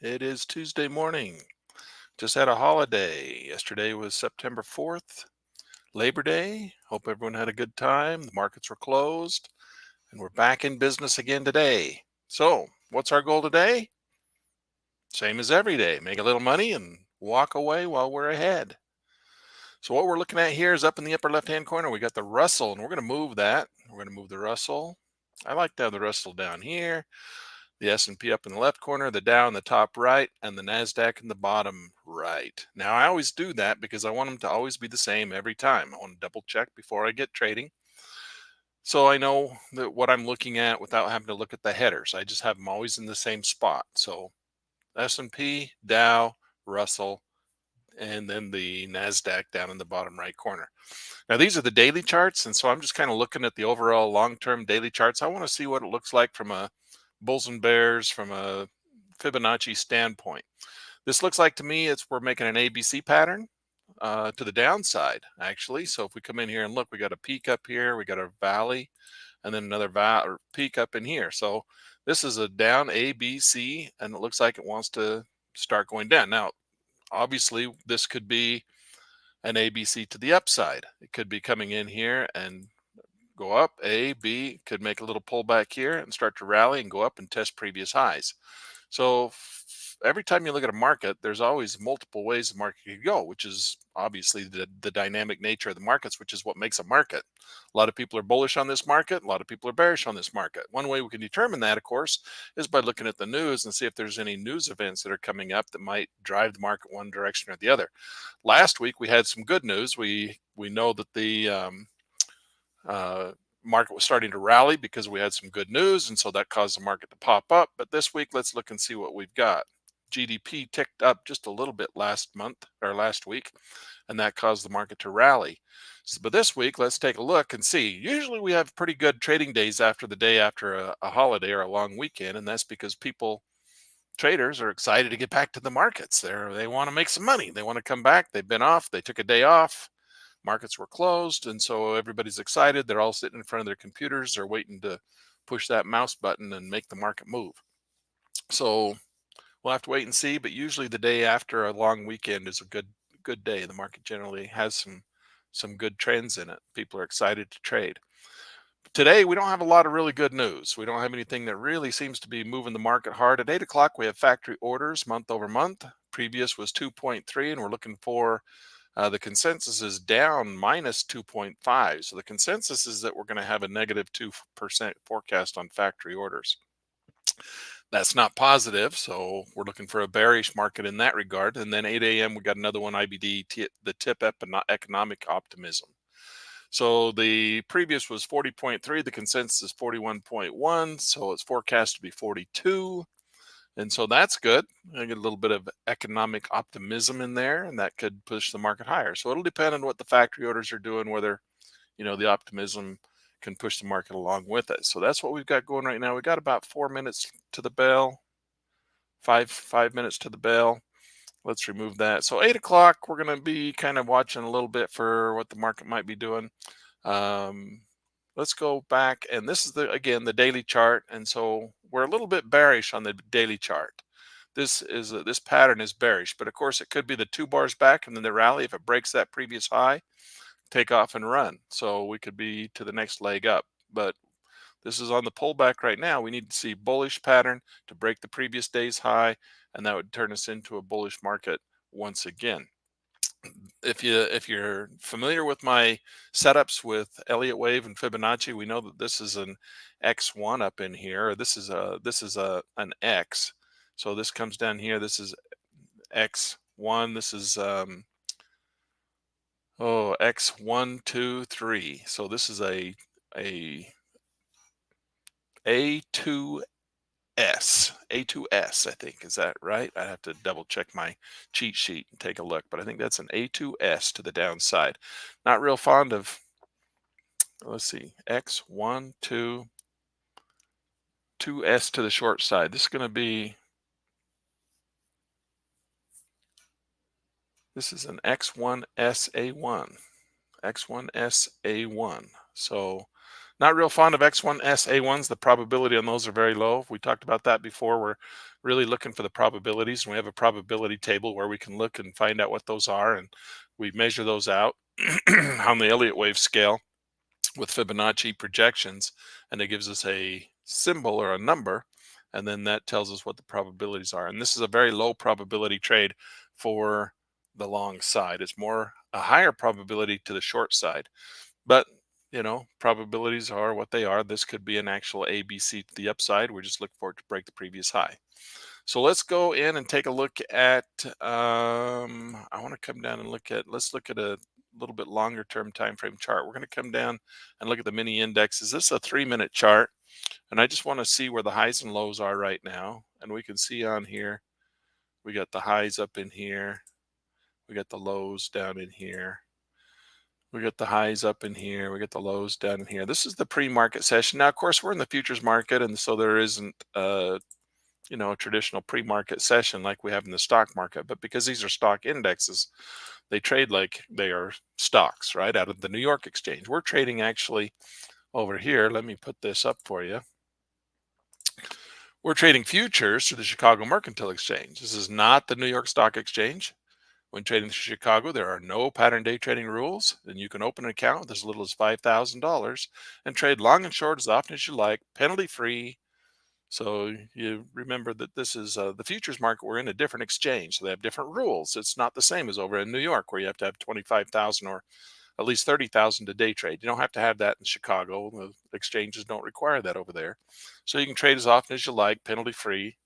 It is Tuesday morning. Just had a holiday. Yesterday was September 4th, Labor Day. Hope everyone had a good time. The markets were closed, and we're back in business again today. So, what's our goal today? Same as every day. Make a little money and walk away while we're ahead. So, what we're looking at here is up in the upper left-hand corner, we got the Russell, and we're going to move that. We're going to move the Russell. I like to have the Russell down here, the S&P up in the left corner, the Dow in the top right, and the NASDAQ in the bottom right. Now, I always do that because I want them to always be the same every time. I want to double check before I get trading. So I know that what I'm looking at without having to look at the headers. I just have them always in the same spot. So S&P, Dow, Russell, and then the NASDAQ down in the bottom right corner. Now, these are the daily charts, and so I'm just kind of looking at the overall long-term daily charts. I want to see what it looks like from a bulls and bears, from a Fibonacci standpoint. This looks like to me we're making an ABC pattern to the downside, actually. So if we come in here and look, we got a peak up here, we got a valley, and then another peak up in here. So this is a down ABC, and it looks like it wants to start going down. Now, obviously, this could be an ABC to the upside. It could be coming in here and go up. A, B could make a little pullback here and start to rally and go up and test previous highs. So every time you look at a market, there's always multiple ways the market could go, which is obviously the dynamic nature of the markets, which is what makes a market. A lot of people are bullish on this market. A lot of people are bearish on this market. One way we can determine that, of course, is by looking at the news and see if there's any news events that are coming up that might drive the market one direction or the other. Last week, we had some good news. We know that the uh, market was starting to rally because we had some good news, and so that caused the market to pop up. But this week, let's look and see what we've got. GDP ticked up just a little bit last week, and that caused the market to rally. But this week, let's take a look and see. Usually we have pretty good trading days after the day after a holiday or a long weekend, and that's because traders are excited to get back to the markets. They want to make some money. They want to come back. They've been off. They took a day off. Markets were closed, and so everybody's excited. They're all sitting in front of their computers. They're waiting to push that mouse button and make the market move. So we'll have to wait and see, but usually the day after a long weekend is a good day. The market generally has some good trends in it. People are excited to trade. Today, we don't have a lot of really good news. We don't have anything that really seems to be moving the market hard. At 8 o'clock, we have factory orders month over month. Previous was 2.3, and we're looking for the consensus is down minus 2.5. So the consensus is that we're going to have a negative 2% forecast on factory orders. That's not positive, so we're looking for a bearish market in that regard. And then 8 a.m., we got another one, IBD, the tip economic optimism. So the previous was 40.3, the consensus is 41.1, so it's forecast to be 42. And so that's good. I get a little bit of economic optimism in there, and that could push the market higher. So it'll depend on what the factory orders are doing, whether, the optimism can push the market along with it. So that's what we've got going right now. We got about 4 minutes to the bell, five minutes to the bell. Let's remove that. So 8 o'clock, we're going to be kind of watching a little bit for what the market might be doing. Let's go back, and this is again the daily chart, and so we're a little bit bearish on the daily chart. This pattern is bearish, but of course it could be the 2 bars back and then the rally. If it breaks that previous high, take off and run. So we could be to the next leg up, but this is on the pullback right now. We need to see bullish pattern to break the previous day's high, and that would turn us into a bullish market once again. If you're familiar with my setups with Elliott wave and Fibonacci, we know that this is an X1 up in here. This is an X. So this comes down here. This is X1. This is X1, 2, 3. So this is a A2S, A2S, I think. Is that right? I have to double check my cheat sheet and take a look, but I think that's an A2S to the downside. Not real fond of, let's see, X1, 2, 2S to the short side. This is going to be, this is an X1SA1, X1SA1. So Not real fond of X1, SA1s. The probability on those are very low. We talked about that before. We're really looking for the probabilities, and we have a probability table where we can look and find out what those are, and we measure those out on the Elliott wave scale with Fibonacci projections, and it gives us a symbol or a number, and then that tells us what the probabilities are. And this is a very low probability trade for the long side. It's more a higher probability to the short side. But probabilities are what they are. This could be an actual ABC to the upside. We're just looking for it to break the previous high. So let's go in and take a look at, I want to come down and let's look at a little bit longer term time frame chart. We're going to come down and look at the mini indexes. This is a 3-minute chart, and I just want to see where the highs and lows are right now. And we can see on here, we got the highs up in here. We got the lows down in here. We got the highs up in here. We got the lows down in here. This is the pre-market session. Now, of course, we're in the futures market, and so there isn't a traditional pre-market session like we have in the stock market. But because these are stock indexes, they trade like they are stocks, right, out of the New York exchange. We're trading actually over here. Let me put this up for you. We're trading futures through the Chicago Mercantile Exchange. This is not the New York Stock Exchange. When trading in Chicago, there are no pattern day trading rules, and you can open an account with as little as $5,000 and trade long and short as often as you like, penalty free. So you remember that this is the futures market. We're in a different exchange, so they have different rules. It's not the same as over in New York, where you have to have 25,000 or at least 30,000 to day trade. You don't have to have that in Chicago. The exchanges don't require that over there. So you can trade as often as you like, penalty free.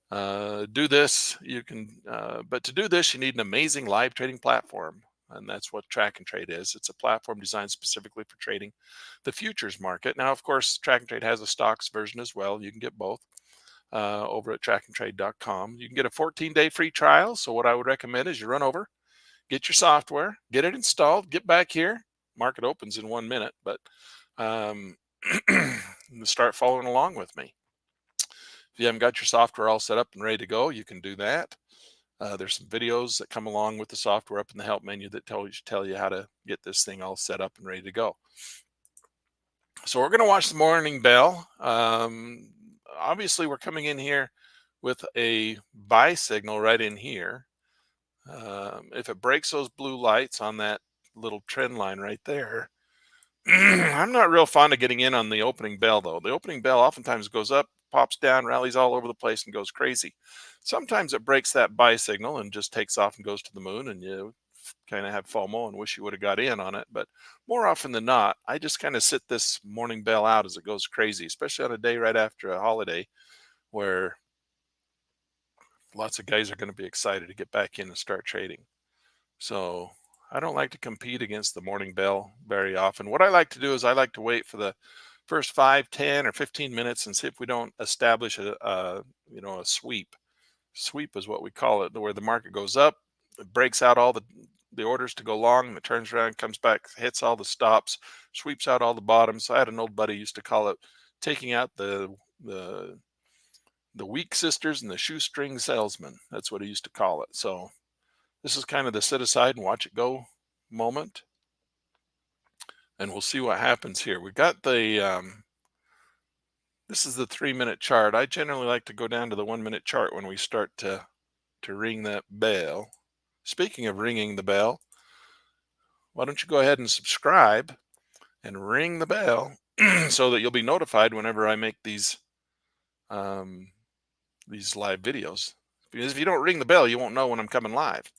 Do this, you can, but to do this, you need an amazing live trading platform. And that's what Track and Trade is. It's a platform designed specifically for trading the futures market. Now, of course, Track and Trade has a stocks version as well. You can get both over at trackandtrade.com. You can get a 14-day free trial. So what I would recommend is you run over, get your software, get it installed, get back here. Market opens in 1 minute, but start following along with me. If you haven't got your software all set up and ready to go, you can do that. There's some videos that come along with the software up in the help menu that tell you how to get this thing all set up and ready to go. So we're going to watch the morning bell. Obviously, we're coming in here with a buy signal right in here. If it breaks those blue lights on that little trend line right there, I'm not real fond of getting in on the opening bell, though. The opening bell oftentimes goes up, pops down, rallies all over the place, and goes crazy. Sometimes it breaks that buy signal and just takes off and goes to the moon, and you kind of have FOMO and wish you would have got in on it. But more often than not, I just kind of sit this morning bell out as it goes crazy, especially on a day right after a holiday where lots of guys are going to be excited to get back in and start trading. So I don't like to compete against the morning bell very often. What I like to do is I like to wait for the first 5, 10, or 15 minutes and see if we don't establish a sweep. Sweep is what we call it, where the market goes up, it breaks out all the orders to go long, and it turns around, comes back, hits all the stops, sweeps out all the bottoms. I had an old buddy used to call it taking out the weak sisters and the shoestring salesman. That's what he used to call it. So this is kind of the sit aside and watch it go moment. And we'll see what happens here. We got the, this is the 3-minute chart. I generally like to go down to the 1-minute chart when we start to ring that bell. Speaking of ringing the bell, why don't you go ahead and subscribe and ring the bell so that you'll be notified whenever I make these live videos. Because if you don't ring the bell, you won't know when I'm coming live.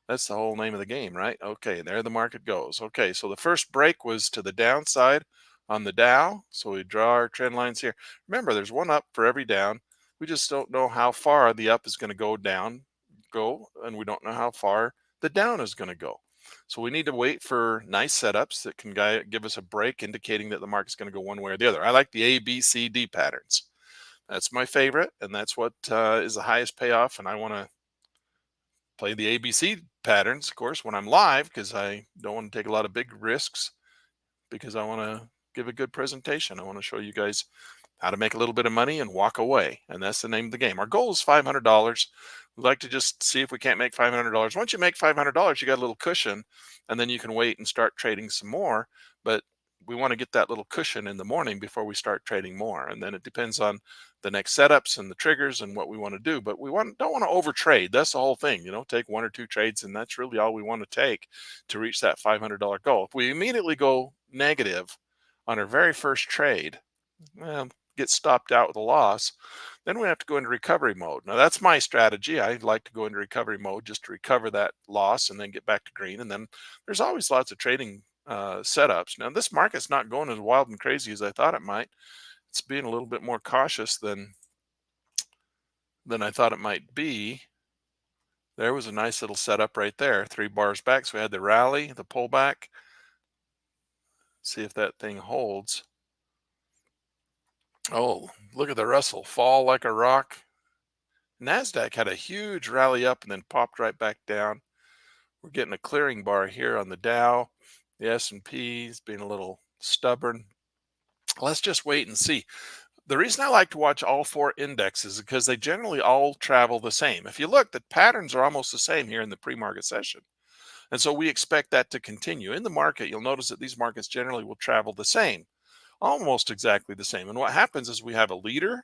That's the whole name of the game, right? Okay, there the market goes. Okay, so the first break was to the downside on the Dow. So we draw our trend lines here. Remember, there's one up for every down. We just don't know how far the up is going to go, and we don't know how far the down is going to go. So we need to wait for nice setups that can give us a break indicating that the market's going to go one way or the other. I like the A, B, C, D patterns. That's my favorite, and that's what is the highest payoff, and I want to play the ABC patterns, of course, when I'm live, because I don't want to take a lot of big risks, because I want to give a good presentation. I want to show you guys how to make a little bit of money and walk away. And that's the name of the game. Our goal is $500. We'd like to just see if we can't make $500. Once you make $500, you got a little cushion, and then you can wait and start trading some more. But we want to get that little cushion in the morning before we start trading more. And then it depends on the next setups and the triggers and what we want to do. But we don't want to over trade. That's the whole thing. Take 1 or 2 trades, and that's really all we want to take to reach that $500 goal. If we immediately go negative on our very first trade, well, get stopped out with a loss, then we have to go into recovery mode. Now that's my strategy. I like to go into recovery mode just to recover that loss and then get back to green. And then there's always lots of trading setups. Now this market's not going as wild and crazy as I thought it might. It's being a little bit more cautious than I thought it might be. There was a nice little setup right there, 3 bars back. So we had the rally, the pullback. See if that thing holds. Oh, look at the Russell fall like a rock. NASDAQ had a huge rally up and then popped right back down. We're getting a clearing bar here on the Dow. The S&P is being a little stubborn. Let's just wait and see. The reason I like to watch all 4 indexes is because they generally all travel the same. If you look, the patterns are almost the same here in the pre-market session. And so we expect that to continue. In the market, you'll notice that these markets generally will travel the same, almost exactly the same. And what happens is we have a leader,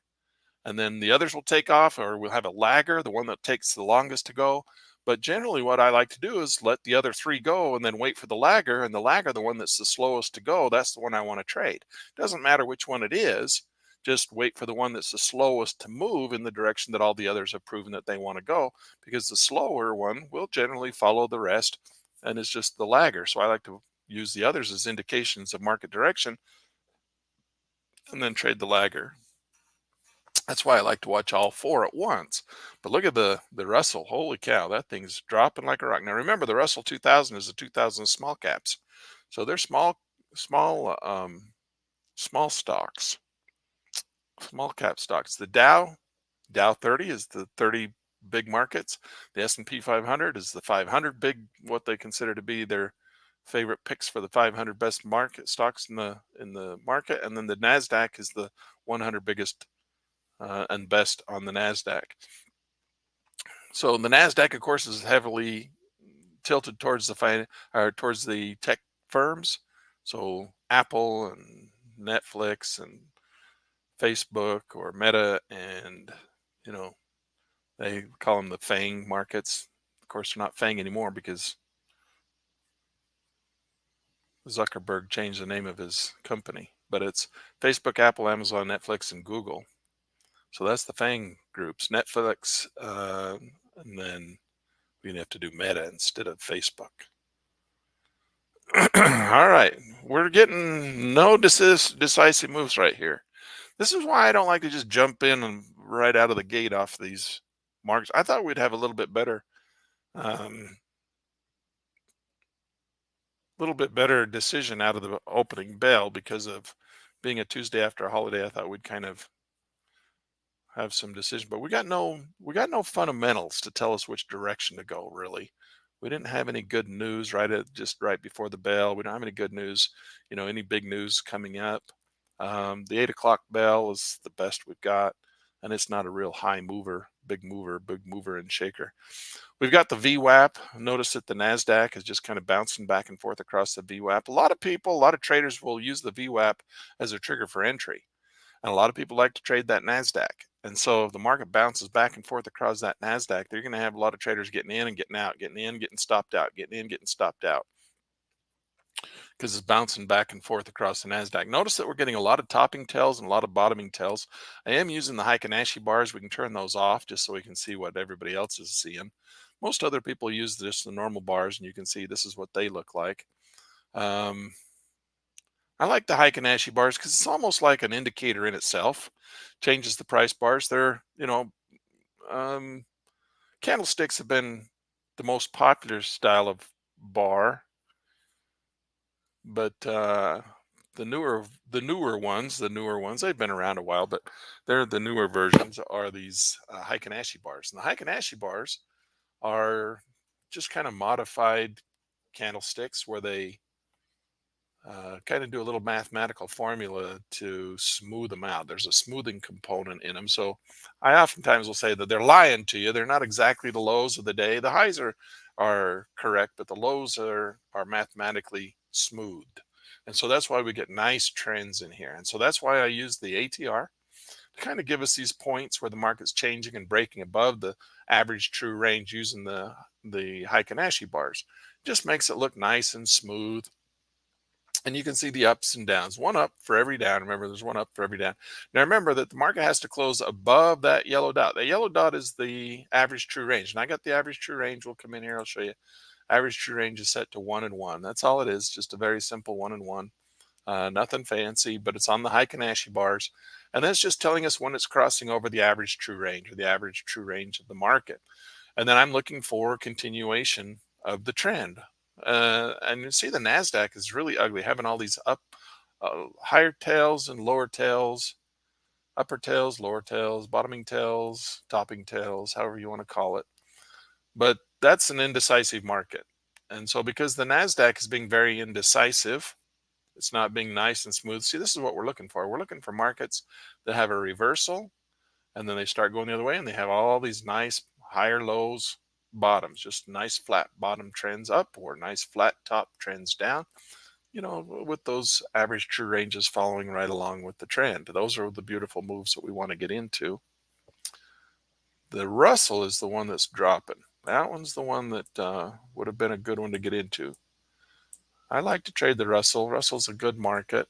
and then the others will take off, or we'll have a lagger, the one that takes the longest to go. But generally what I like to do is let the other 3 go and then wait for the lagger, and the lagger, the one that's the slowest to go, that's the one I want to trade. Doesn't matter which one it is, just wait for the one that's the slowest to move in the direction that all the others have proven that they want to go, because the slower one will generally follow the rest and is just the lagger. So I like to use the others as indications of market direction and then trade the lagger. That's why I like to watch all 4 at once. But look at the Russell. Holy cow, that thing's dropping like a rock. Now remember, the Russell 2000 is the 2000 small caps. So they're small stocks, small cap stocks. The Dow 30 is the 30 big markets. The S&P 500 is the 500 big, what they consider to be their favorite picks for the 500 best market stocks in the market. And then the NASDAQ is the 100 biggest and best on the NASDAQ. So the NASDAQ, of course, is heavily tilted towards the tech firms. So Apple and Netflix and Facebook or Meta, and they call them the FANG markets. Of course, they're not FANG anymore because Zuckerberg changed the name of his company. But it's Facebook, Apple, Amazon, Netflix, and Google. So that's the FANG groups. Netflix, and then we have to do Meta instead of Facebook. All right, we're getting no decisive moves right here. This is why I don't like to just jump in and right out of the gate off these marks. I thought we'd have a little bit better decision out of the opening bell because of being a Tuesday after a holiday. I thought we'd kind of have some decision, but we got no fundamentals to tell us which direction to go. Really, we didn't have any good news just right before the bell. We don't have any good news, any big news coming up. The 8 o'clock bell is the best we've got, and it's not a real high mover, big mover and shaker. We've got the VWAP. Notice that the NASDAQ is just kind of bouncing back and forth across the VWAP. A lot of traders will use the VWAP as a trigger for entry. And a lot of people like to trade that NASDAQ. And so if the market bounces back and forth across that NASDAQ, they're going to have a lot of traders getting in and getting out, getting in, getting stopped out, getting in, getting stopped out, because it's bouncing back and forth across the NASDAQ. Notice that we're getting a lot of topping tails and a lot of bottoming tails. I am using the Heikin-Ashi bars. We can turn those off just so we can see what everybody else is seeing. Most other people use just the normal bars, and you can see this is what they look like. I like the Heikin-Ashi bars because it's almost like an indicator in itself. Changes the price bars. They're, candlesticks have been the most popular style of bar, but the newer ones, they've been around a while, but they're the newer versions are these Heikin-Ashi bars. And the Heikin-Ashi bars are just kind of modified candlesticks where they kind of do a little mathematical formula to smooth them out. There's a smoothing component in them. So I oftentimes will say that they're lying to you. They're not exactly the lows of the day. The highs are correct, but the lows are mathematically smoothed. And so that's why we get nice trends in here. And so that's why I use the ATR to kind of give us these points where the market's changing and breaking above the average true range using the Heikin-Ashi bars. Just makes it look nice and smooth. And you can see the ups and downs, one up for every down. Remember, there's one up for every down. Now remember that the market has to close above that yellow dot. The yellow dot is the average true range. And I got the average true range. We'll come in here. I'll show you. Average true range is set to 1 and 1. That's all it is. Just a very simple 1 and 1. Nothing fancy, but it's on the Heikin-Ashi bars. And that's just telling us when it's crossing over the average true range, or the average true range of the market. And then I'm looking for continuation of the trend. And you see the NASDAQ is really ugly, having all these higher tails and lower tails, upper tails, lower tails, bottoming tails, topping tails, however you want to call it. But that's an indecisive market. And so because the NASDAQ is being very indecisive, it's not being nice and smooth. See, this is what we're looking for. We're looking for markets that have a reversal, and then they start going the other way, and they have all these nice higher lows, bottoms, just nice flat bottom trends up, or nice flat top trends down, with those average true ranges following right along with the trend. Those are the beautiful moves that we want to get into. The Russell is the one that's dropping. That one's the one that would have been a good one to get into. I like to trade the Russell. Russell's a good market.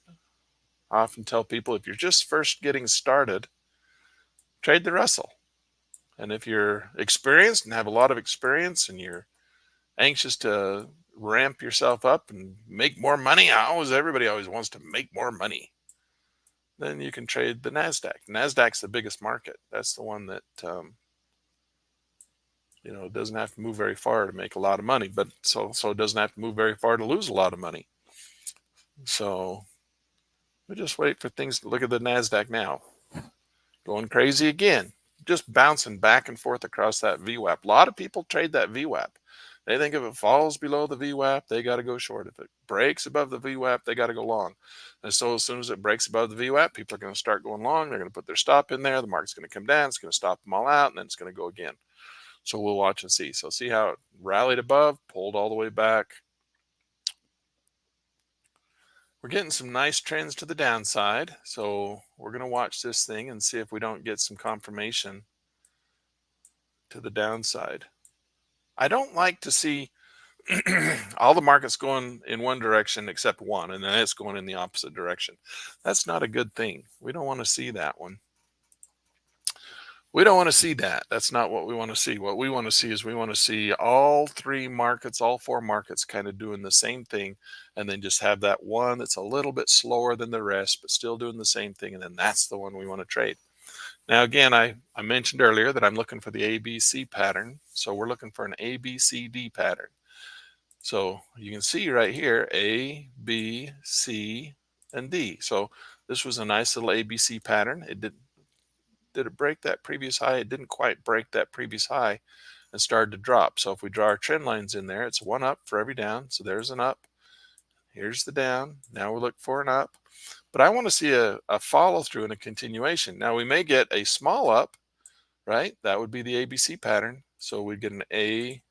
I often tell people, if you're just first getting started, trade the Russell. And if you're experienced and have a lot of experience and you're anxious to ramp yourself up and make more money, everybody always wants to make more money, then you can trade the NASDAQ. NASDAQ's the biggest market. That's the one that doesn't have to move very far to make a lot of money, but so it doesn't have to move very far to lose a lot of money. So we just wait for things to look at the NASDAQ now. Going crazy again, just bouncing back and forth across that VWAP. A lot of people trade that VWAP. They think if it falls below the VWAP, they got to go short. If it breaks above the VWAP, they got to go long. And so as soon as it breaks above the VWAP, people are going to start going long. They're going to put their stop in there. The market's going to come down. It's going to stop them all out, and then it's going to go again. So we'll watch and see. So see how it rallied above, pulled all the way back. We're getting some nice trends to the downside. So we're going to watch this thing and see if we don't get some confirmation to the downside. I don't like to see all the markets going in one direction except one, and then it's going in the opposite direction. That's not a good thing. We don't want to see that one. We don't want to see that. That's not what we want to see. What we want to see is we want to see all three markets, all four markets kind of doing the same thing, and then just have that one that's a little bit slower than the rest, but still doing the same thing, and then that's the one we want to trade. Now, again, I mentioned earlier that I'm looking for the ABC pattern. So we're looking for an ABCD pattern. So you can see right here, A, B, C, and D. So this was a nice little ABC pattern. Did it break that previous high? It didn't quite break that previous high and started to drop. So if we draw our trend lines in there, it's one up for every down. So there's an up. Here's the down. Now we look for an up. But I want to see a follow through and a continuation. Now we may get a small up, right? That would be the ABC pattern. So we get an A,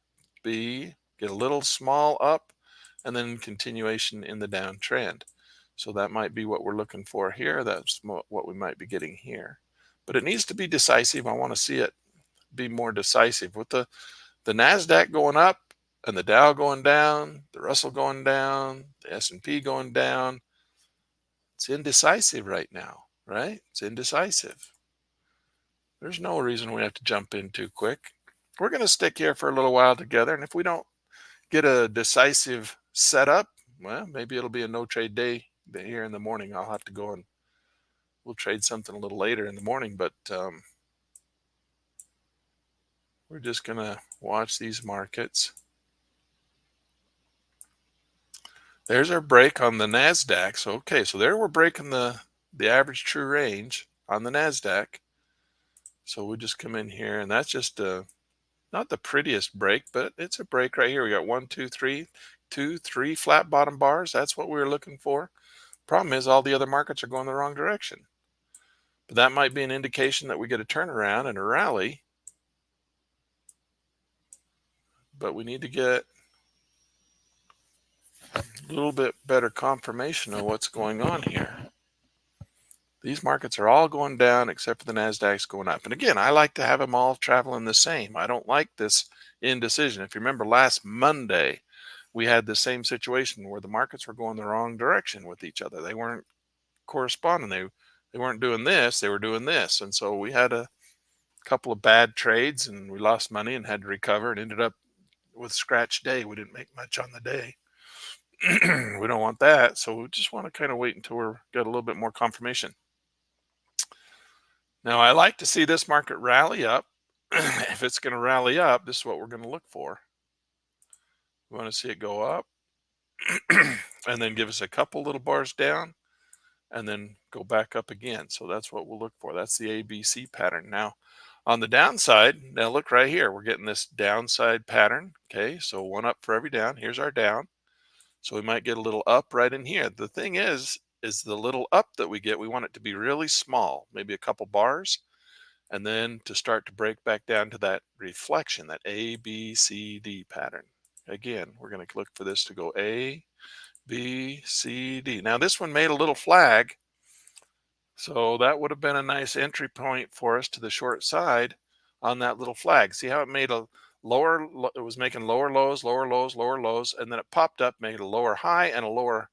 B, get a little small up, and then continuation in the downtrend. So that might be what we're looking for here. That's what we might be getting here. But it needs to be decisive. I want to see it be more decisive. With the NASDAQ going up and the Dow going down, the Russell going down, the S&P going down, it's indecisive right now, right? It's indecisive. There's no reason we have to jump in too quick. We're going to stick here for a little while together, and if we don't get a decisive setup, well, maybe it'll be a no trade day here in the morning. I'll have to go and we'll trade something a little later in the morning, but we're just going to watch these markets. There's our break on the NASDAQ. So, okay, so there we're breaking the average true range on the NASDAQ. So we just come in here, and that's just not the prettiest break, but it's a break right here. We got 1, 2, 3, 2, 3 flat bottom bars. That's what we were looking for. Problem is all the other markets are going the wrong direction. But that might be an indication that we get a turnaround and a rally. But we need to get, a little bit better confirmation of what's going on here. These markets are all going down except for the NASDAQ's going up. And again, I like to have them all traveling the same. I don't like this indecision. If you remember last Monday, we had the same situation where the markets were going the wrong direction with each other. They weren't corresponding. They weren't doing this, they were doing this. And so we had a couple of bad trades and we lost money and had to recover and ended up with scratch day. We didn't make much on the day. We don't want that. So we just want to kind of wait until we're got a little bit more confirmation. Now, I like to see this market rally up. If it's going to rally up, this is what we're going to look for. We want to see it go up and then give us a couple little bars down and then go back up again. So that's what we'll look for. That's the ABC pattern. Now, on the downside, now look right here. We're getting this downside pattern. Okay, so one up for every down. Here's our down. So we might get a little up right in here. The thing is the little up that we get, we want it to be really small, maybe a couple bars, and then to start to break back down to that reflection, that A, B, C, D pattern. Again, we're going to look for this to go A, B, C, D. Now this one made a little flag, so that would have been a nice entry point for us to the short side on that little flag. See how it made a lower, it was making lower lows, lower lows, lower lows, and then it popped up, made a lower high and a lower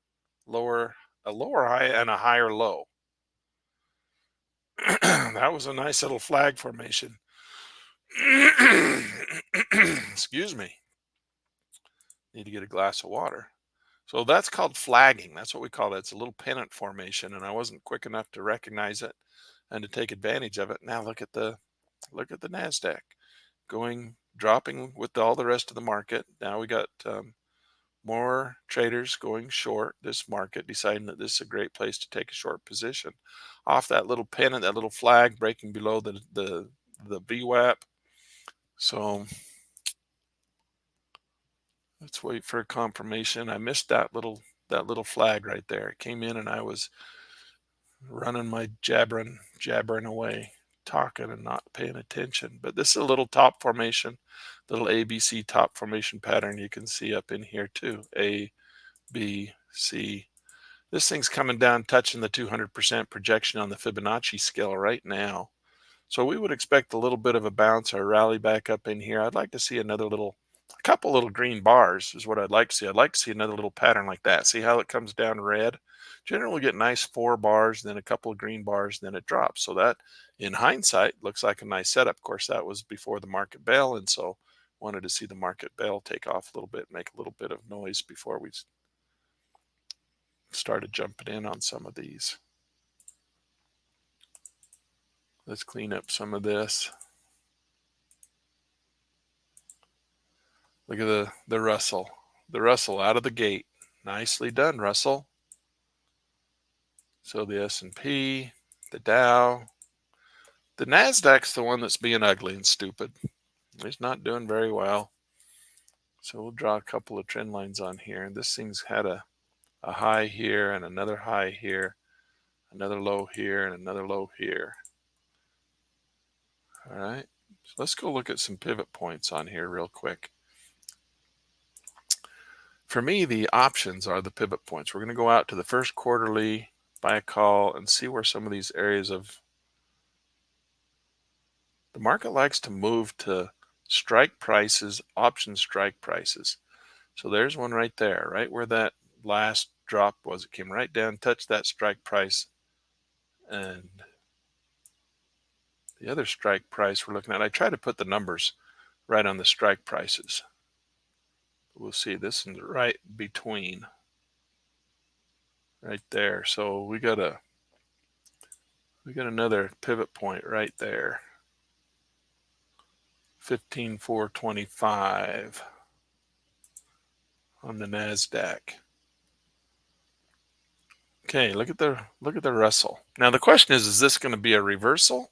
high and a higher low. That was a nice little flag formation. Excuse me. Need to get a glass of water. So that's called flagging. That's what we call it. It's a little pennant formation, and I wasn't quick enough to recognize it and to take advantage of it. Now look at the NASDAQ dropping with all the rest of the market. Now we got more traders going short this market, deciding that this is a great place to take a short position off that little pennant, that little flag breaking below the VWAP. So let's wait for a confirmation. I missed that little flag right there. It came in and I was running my jabbering away, talking and not paying attention. But this is a little top formation, little ABC top formation pattern you can see up in here too. A, B, C. This thing's coming down, touching the 200% projection on the Fibonacci scale right now. So we would expect a little bit of a bounce or rally back up in here. I'd like to see a couple little green bars is what I'd like to see. I'd like to see another little pattern like that. See how it comes down red? Generally get nice 4 bars, then a couple of green bars, then it drops. So that, in hindsight, looks like a nice setup. Of course, that was before the market bell, and so wanted to see the market bell take off a little bit, make a little bit of noise before we started jumping in on some of these. Let's clean up some of this. Look at the Russell. The Russell out of the gate. Nicely done, Russell. So the S&P, the Dow. The NASDAQ's the one that's being ugly and stupid. It's not doing very well. So we'll draw a couple of trend lines on here. And this thing's had a high here and another high here, another low here and another low here. All right. So let's go look at some pivot points on here real quick. For me, the options are the pivot points. We're going to go out to the first quarterly, buy a call, and see where some of these areas of the market likes to move to strike prices, option strike prices. So there's one right there, right where that last drop was. It came right down, touched that strike price, and the other strike price we're looking at, I try to put the numbers right on the strike prices. We'll see this is right between, right there. So we got another pivot point right there. 15,425 on the NASDAQ. Okay, look at the Russell. Now the question is this going to be a reversal?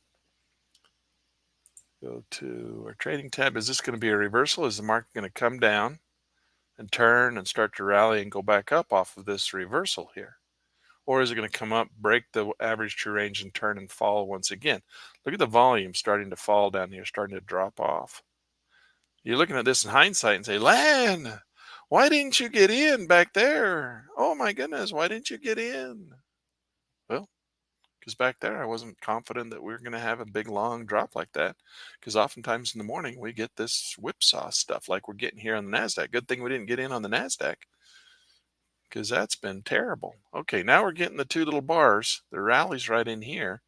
Go to our trading tab. Is this going to be a reversal? Is the market going to come down and turn and start to rally and go back up off of this reversal here? Or is it going to come up, break the average true range, and turn and fall once again? Look at the volume starting to fall down here, starting to drop off. You're looking at this in hindsight and say, Lan, Why didn't you get in back there? Oh my goodness, why didn't you get in? Well, because back there I wasn't confident that we were going to have a big long drop like that. Because oftentimes in the morning we get this whipsaw stuff like we're getting here on the NASDAQ. Good thing we didn't get in on the NASDAQ because that's been terrible. Okay, now we're getting the two little bars. The rally's right in here.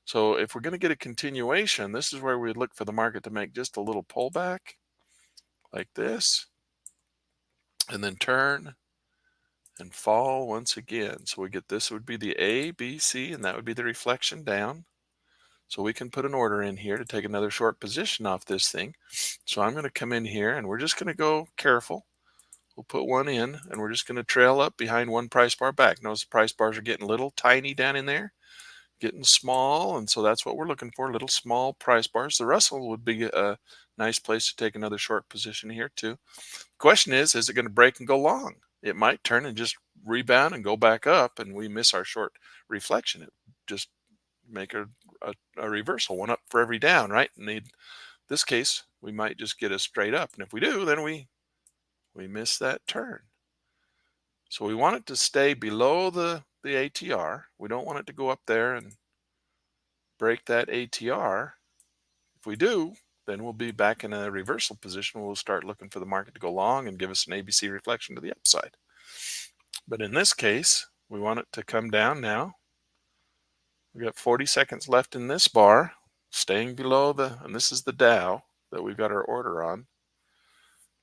So if we're going to get a continuation, this is where we look for the market to make just a little pullback like this and then turn and fall once again. So we get this would be the A, B, C, and that would be the reflection down. So we can put an order in here to take another short position off this thing. So I'm going to come in here and we're just going to go careful. We'll put one in and we're just going to trail up behind one price bar back. Notice the price bars are getting little tiny down in there, getting small. And so that's what we're looking for, little small price bars. The Russell would be a nice place to take another short position here too. Question is it going to break and go long? It might turn and just rebound and go back up and we miss our short reflection. It just make a reversal, one up for every down, right? In this case, we might just get a straight up. And if we do, then we miss that turn. So we want it to stay below the ATR. We don't want it to go up there and break that ATR. If we do, then we'll be back in a reversal position. We'll start looking for the market to go long and give us an ABC reflection to the upside. But in this case, we want it to come down now. We got 40 seconds left in this bar, staying below and this is the Dow that we've got our order on.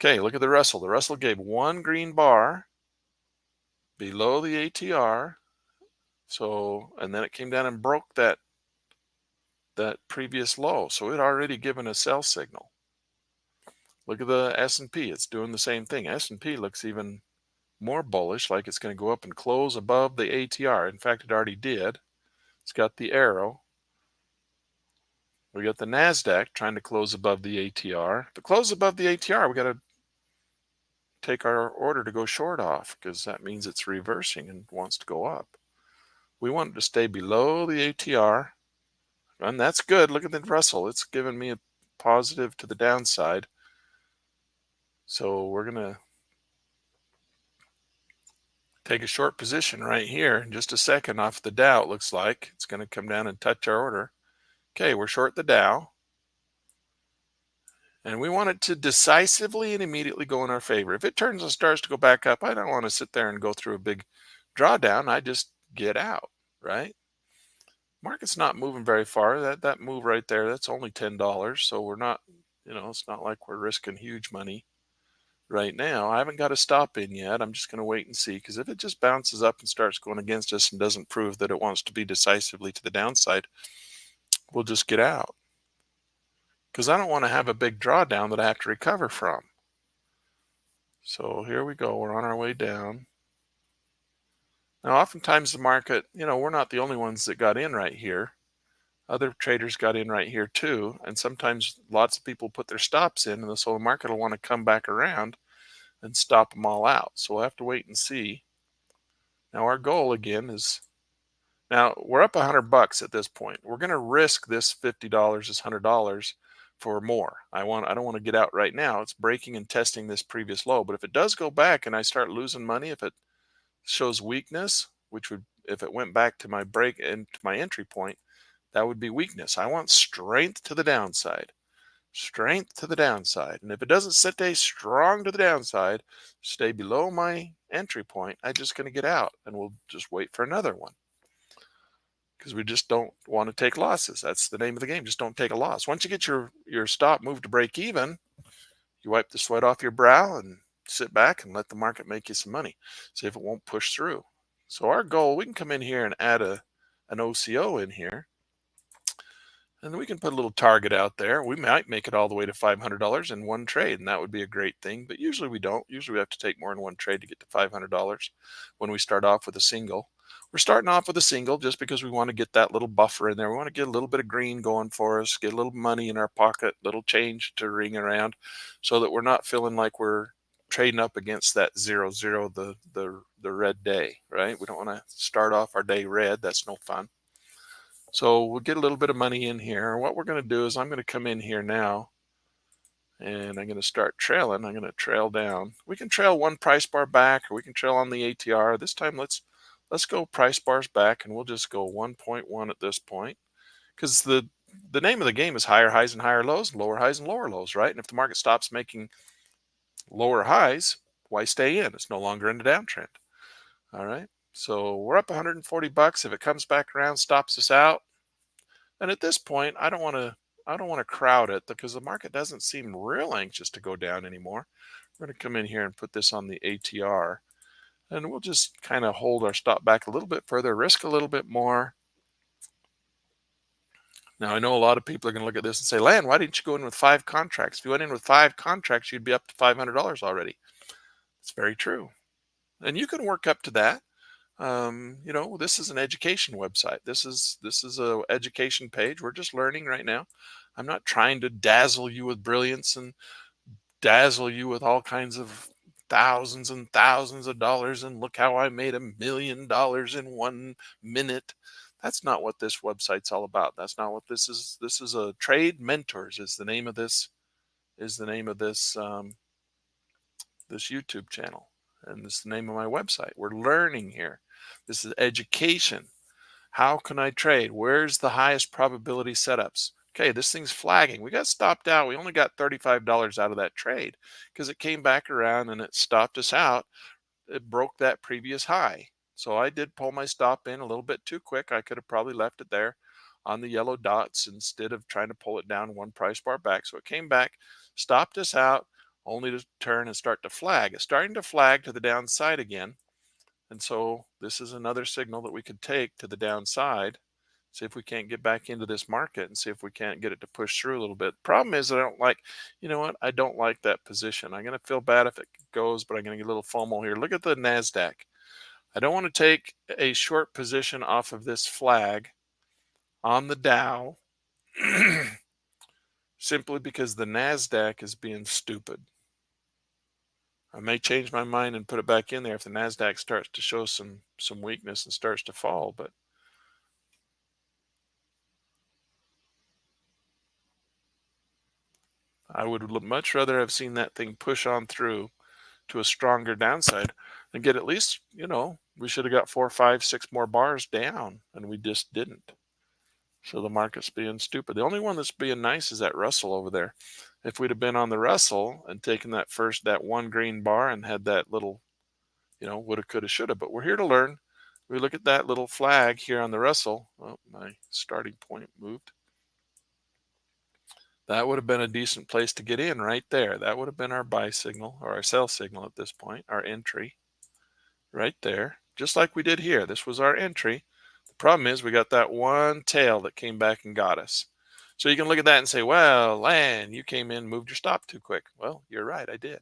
Okay, look at the Russell. The Russell gave one green bar below the ATR. So, and then it came down and broke that previous low. So it already given a sell signal. Look at the S&P. It's doing the same thing. S&P looks even more bullish, like it's going to go up and close above the ATR. In fact, it already did. It's got the arrow. We got the NASDAQ trying to close above the ATR. To close above the ATR, we got to take our order to go short off because that means it's reversing and wants to go up. We want it to stay below the ATR, and that's good. Look at the Russell. It's giving me a positive to the downside. So we're going to take a short position right here in just a second off the Dow. It looks like it's going to come down and touch our order. Okay, we're short the Dow. And we want it to decisively and immediately go in our favor. If it turns and starts to go back up, I don't want to sit there and go through a big drawdown. I just get out, right? Market's not moving very far. That move right there, that's only $10. So we're not, it's not like we're risking huge money right now. I haven't got a stop in yet. I'm just going to wait and see, because if it just bounces up and starts going against us and doesn't prove that it wants to be decisively to the downside, we'll just get out. Because I don't want to have a big drawdown that I have to recover from. So here we go. We're on our way down. Now, oftentimes the market, we're not the only ones that got in right here. Other traders got in right here too. And sometimes lots of people put their stops in, and so the market will want to come back around and stop them all out. So we'll have to wait and see. Now, our goal again is, now we're up $100 at this point. We're going to risk this $50, this $100 for more. I don't want to get out right now. It's breaking and testing this previous low. But if it does go back and I start losing money, if it shows weakness, which would, if it went back to my break and to my entry point, that would be weakness. I want strength to the downside. Strength to the downside. And if it doesn't stay strong to the downside, stay below my entry point, I'm just going to get out and we'll just wait for another one. Because we just don't want to take losses. That's the name of the game. Just don't take a loss. Once you get your stop move to break even, you wipe the sweat off your brow and sit back and let the market make you some money. See if it won't push through. So our goal, we can come in here and add an OCO in here. And we can put a little target out there. We might make it all the way to $500 in one trade, and that would be a great thing. But usually we don't. Usually we have to take more than one trade to get to $500 when we start off with a single. We're starting off with a single just because we want to get that little buffer in there. We want to get a little bit of green going for us, get a little money in our pocket, little change to ring around, so that we're not feeling like we're trading up against that 0-0, the red day, right? We don't want to start off our day red. That's no fun. So we'll get a little bit of money in here. What we're going to do is I'm going to come in here now And I'm going to start trailing. I'm going to trail down. We can trail one price bar back, or we can trail on the ATR. This time, let's go price bars back, and we'll just go 1.1 at this point, because the name of the game is higher highs and higher lows, and lower highs and lower lows, right? And if the market stops making lower highs, why stay in? It's no longer in the downtrend. All right. So we're up 140 bucks. If it comes back around, stops us out, and at this point, I don't want to crowd it, because the market doesn't seem real anxious to go down anymore. We're going to come in here and put this on the ATR, and we'll just kind of hold our stop back a little bit further, risk a little bit more. Now, I know a lot of people are going to look at this and say, Lan, why didn't you go in with 5 contracts? If you went in with 5 contracts, you'd be up to $500 already. It's very true. And you can work up to that. This is an education website. This is a education page. We're just learning right now. I'm not trying to dazzle you with brilliance and dazzle you with all kinds of thousands and thousands of dollars and look how I made $1 million in 1 minute. That's not what this website's all about. That's not what this is. This is a Trade Mentors is the name of this this YouTube channel, and this is the name of my website. We're learning here. This is education. How can I trade? Where's the highest probability setups? Okay, this thing's flagging. We got stopped out. We only got $35 out of that trade because it came back around and it stopped us out. It broke that previous high. So I did pull my stop in a little bit too quick. I could have probably left it there on the yellow dots instead of trying to pull it down one price bar back. So it came back, stopped us out, only to turn and start to flag. It's starting to flag to the downside again. And so this is another signal that we could take to the downside. See if we can't get back into this market and see if we can't get it to push through a little bit. Problem is, I don't like that position. I'm going to feel bad if it goes, but I'm going to get a little FOMO here. Look at the NASDAQ. I don't want to take a short position off of this flag on the Dow simply because the NASDAQ is being stupid. I may change my mind and put it back in there if the NASDAQ starts to show some weakness and starts to fall, but I would much rather have seen that thing push on through to a stronger downside and get at least, we should have got 4, 5, 6 more bars down, and we just didn't. So the market's being stupid. The only one that's being nice is that Russell over there. If we'd have been on the Russell and taken that one green bar and had that little, woulda, coulda, shoulda, but we're here to learn. We look at that little flag here on the Russell. Oh, my starting point moved. That would have been a decent place to get in right there. That would have been our buy signal or our sell signal at this point, our entry right there, just like we did here. This was our entry. The problem is we got that one tail that came back and got us. So you can look at that and say, well, Lan, you came in, moved your stop too quick. Well, you're right, I did.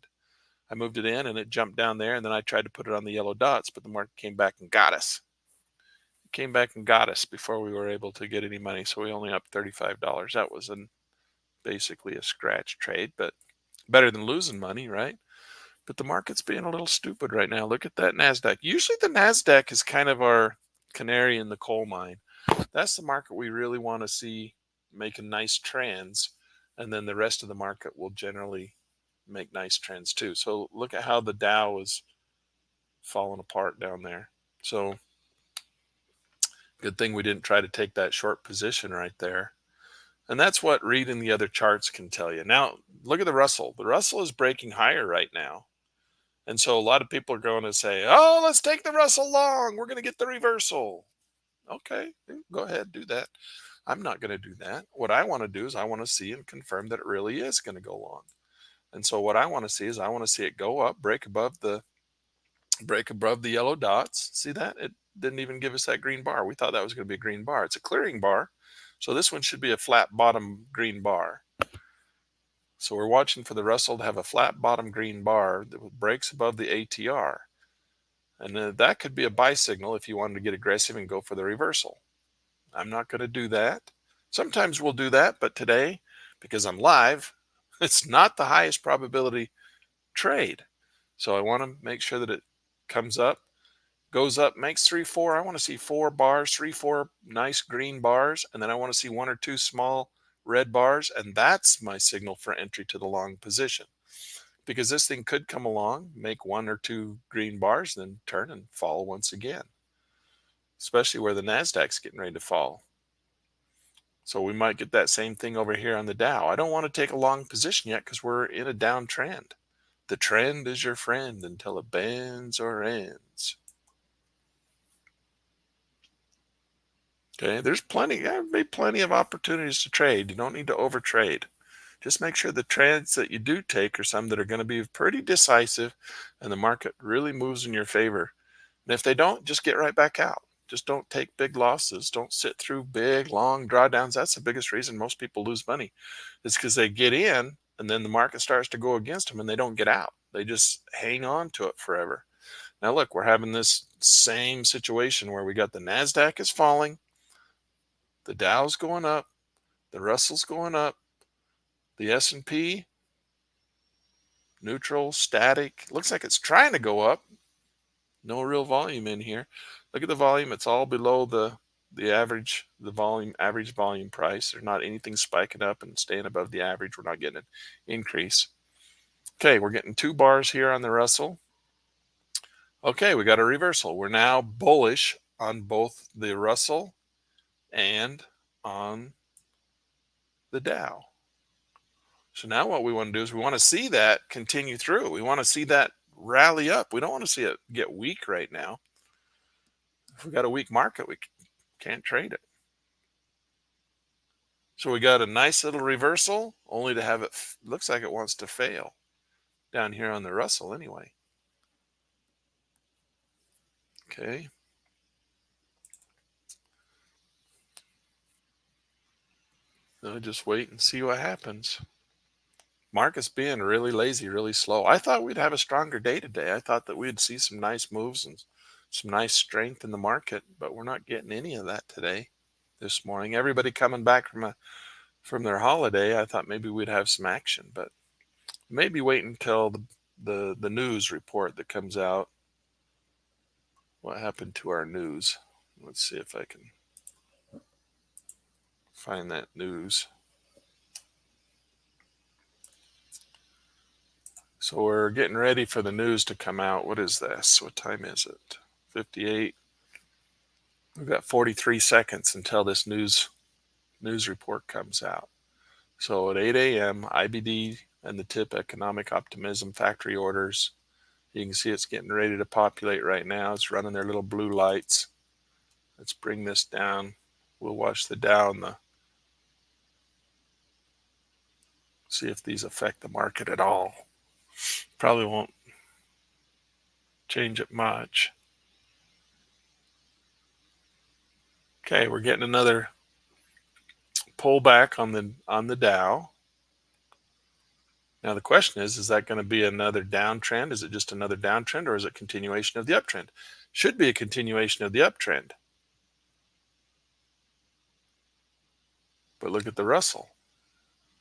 I moved it in and it jumped down there, and then I tried to put it on the yellow dots, but the market came back and got us. It came back and got us before we were able to get any money, so we only up $35. That was basically a scratch trade, but better than losing money, right? But the market's being a little stupid right now. Look at that NASDAQ. Usually the NASDAQ is kind of our canary in the coal mine. That's the market we really want to see making nice trends, and then the rest of the market will generally make nice trends too. So look at how the Dow is falling apart down there. So good thing we didn't try to take that short position right there. And that's what reading the other charts can tell you. Now, look at the Russell. The Russell is breaking higher right now. And so a lot of people are going to say, oh, let's take the Russell long. We're going to get the reversal. Okay, go ahead, do that. I'm not going to do that. What I want to do is I want to see and confirm that it really is going to go long. And so what I want to see is I want to see it go up, break above the yellow dots. See that? It didn't even give us that green bar. We thought that was going to be a green bar. It's a clearing bar. So this one should be a flat bottom green bar. So we're watching for the Russell to have a flat bottom green bar that breaks above the ATR. And that could be a buy signal if you wanted to get aggressive and go for the reversal. I'm not going to do that. Sometimes we'll do that, but today, because I'm live, it's not the highest probability trade. So I want to make sure that it comes up, goes up, makes 3, 4. I want to see 4 bars, 3, 4 nice green bars, and then I want to see 1 or 2 small red bars, and that's my signal for entry to the long position. Because this thing could come along, make one or two green bars, then turn and fall once again, especially where the Nasdaq's getting ready to fall. So we might get that same thing over here on the Dow. I don't want to take a long position yet because we're in a downtrend. The trend is your friend until it bends or ends. Okay, there's plenty of opportunities to trade. You don't need to overtrade. Just make sure the trades that you do take are some that are going to be pretty decisive and the market really moves in your favor. And if they don't, just get right back out. Just don't take big losses. Don't sit through big, long drawdowns. That's the biggest reason most people lose money. It's because they get in and then the market starts to go against them and they don't get out. They just hang on to it forever. Now look, we're having this same situation where we got the Nasdaq is falling, the Dow's going up, the Russell's going up, the S&P neutral, static. Looks like it's trying to go up. No real volume in here. Look at the volume. It's all below the average, average volume price. There's not anything spiking up and staying above the average. We're not getting an increase. Okay, we're getting 2 bars here on the Russell. Okay, we got a reversal. We're now bullish on both the Russell and on the Dow. So now what we want to do is we want to see that continue through. We want to see that rally up. We don't want to see it get weak right now. If we got a weak market, we can't trade it. So we got a nice little reversal, only to have it, looks like it wants to fail down here on the Russell anyway. Okay. So just wait and see what happens. Market's being really lazy, really slow. I thought we'd have a stronger day today. I thought that we'd see some nice moves and some nice strength in the market, but we're not getting any of that today, this morning. Everybody coming back from their holiday, I thought maybe we'd have some action, but maybe wait until the news report that comes out. What happened to our news? Let's see if I can find that news. So we're getting ready for the news to come out. What is this? What time is it? 58. We've got 43 seconds until this news report comes out. So at 8 a.m., IBD and the tip economic optimism factory orders. You can see it's getting ready to populate right now. It's running their little blue lights. Let's bring this down. We'll watch the Dow and see if these affect the market at all. Probably won't change it much. Okay, we're getting another pullback on the Dow. Now the question is that going to be another downtrend? Is it just another downtrend, or is it continuation of the uptrend? Should be a continuation of the uptrend. But look at the Russell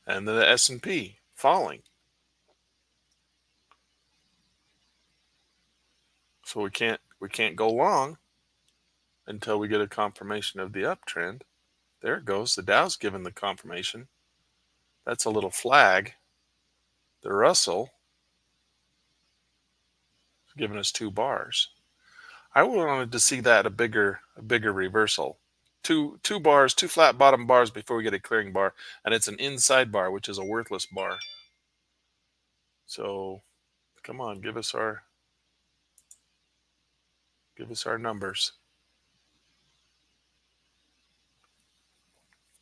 and the S&P falling. So we can't go long until we get a confirmation of the uptrend. There it goes. The Dow's given the confirmation. That's a little flag. The Russell is giving us 2 bars. I wanted to see that a bigger reversal. Two bars, 2 flat bottom bars before we get a clearing bar, and it's an inside bar, which is a worthless bar. So come on, give us our numbers.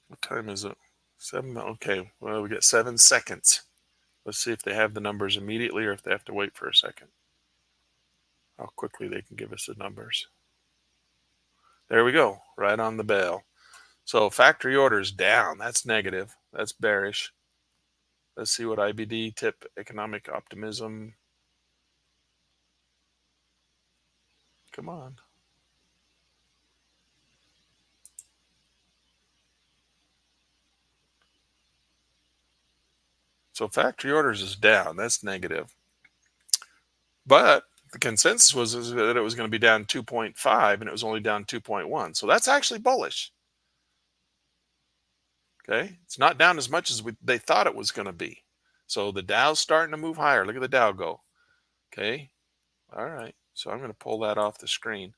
What time is it? 7. Okay, well, we got 7 seconds. Let's see if they have the numbers immediately or if they have to wait for a second. How quickly they can give us the numbers. There we go, right on the bell. So factory orders down. That's negative. That's bearish. Let's see what IBD, tip, economic optimism. Come on. So factory orders is down. That's negative. But the consensus was that it was going to be down 2.5 and it was only down 2.1. So that's actually bullish. Okay, it's not down as much as they thought it was going to be. So the Dow's starting to move higher. Look at the Dow go. Okay, all right. So I'm going to pull that off the screen.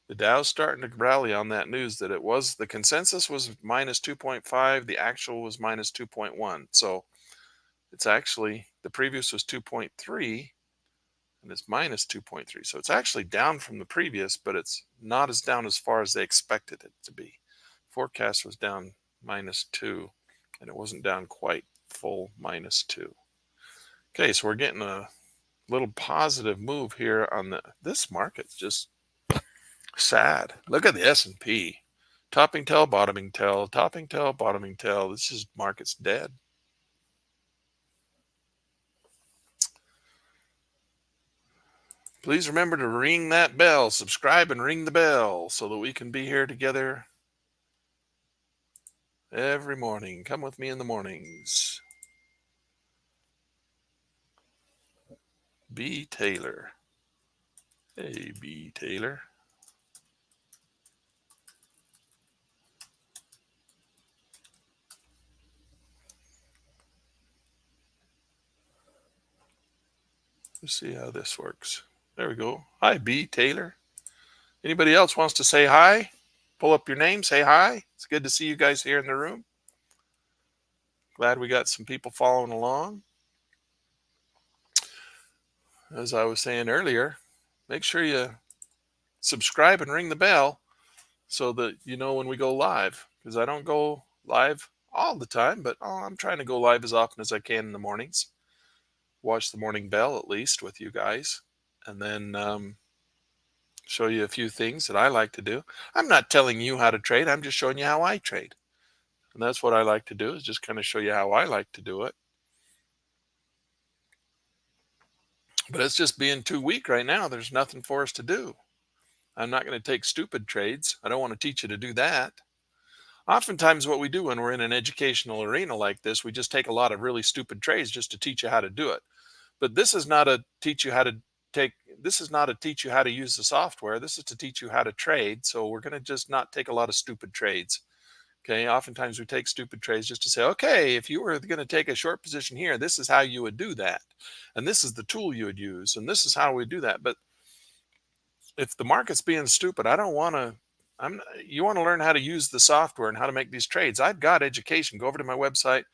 The Dow's starting to rally on that news that the consensus was minus 2.5, the actual was minus 2.1. So it's actually, the previous was 2.3 and it's minus 2.3. So it's actually down from the previous, but it's not as down as far as they expected it to be. Forecast was down -2 and it wasn't down quite full -2. Okay, so we're getting a little positive move here on this market's just sad. Look at the S&P. Topping tail, bottoming tail, topping tail, bottoming tail. This is market's dead. Please remember to ring that bell, subscribe and ring the bell so that we can be here together every morning. Come with me in the mornings. B. Taylor. Hey, B. Taylor. Let's see how this works. There we go. Hi, B. Taylor. Anybody else wants to say hi? Pull up your name, say hi. It's good to see you guys here in the room. Glad we got some people following along. As I was saying earlier, make sure you subscribe and ring the bell so that you know when we go live, because I don't go live all the time, but I'm trying to go live as often as I can in the mornings. Watch the morning bell at least with you guys, and then show you a few things that I like to do. I'm not telling you how to trade. I'm just showing you how I trade. And that's what I like to do, is just kind of show you how I like to do it. But it's just being too weak right now. There's nothing for us to do. I'm not going to take stupid trades. I don't want to teach you to do that. Oftentimes what we do when we're in an educational arena like this, we just take a lot of really stupid trades just to teach you how to do it. But this is not a teach you how to this is not a teach you how to use the software. This is to teach you how to trade. So we're going to just not take a lot of stupid trades. Okay. Oftentimes we take stupid trades just to say, okay, if you were going to take a short position here, this is how you would do that. And this is the tool you would use. And this is how we do that. But if the market's being stupid, I don't want to. You want to learn how to use the software and how to make these trades. I've got education. Go over to my website,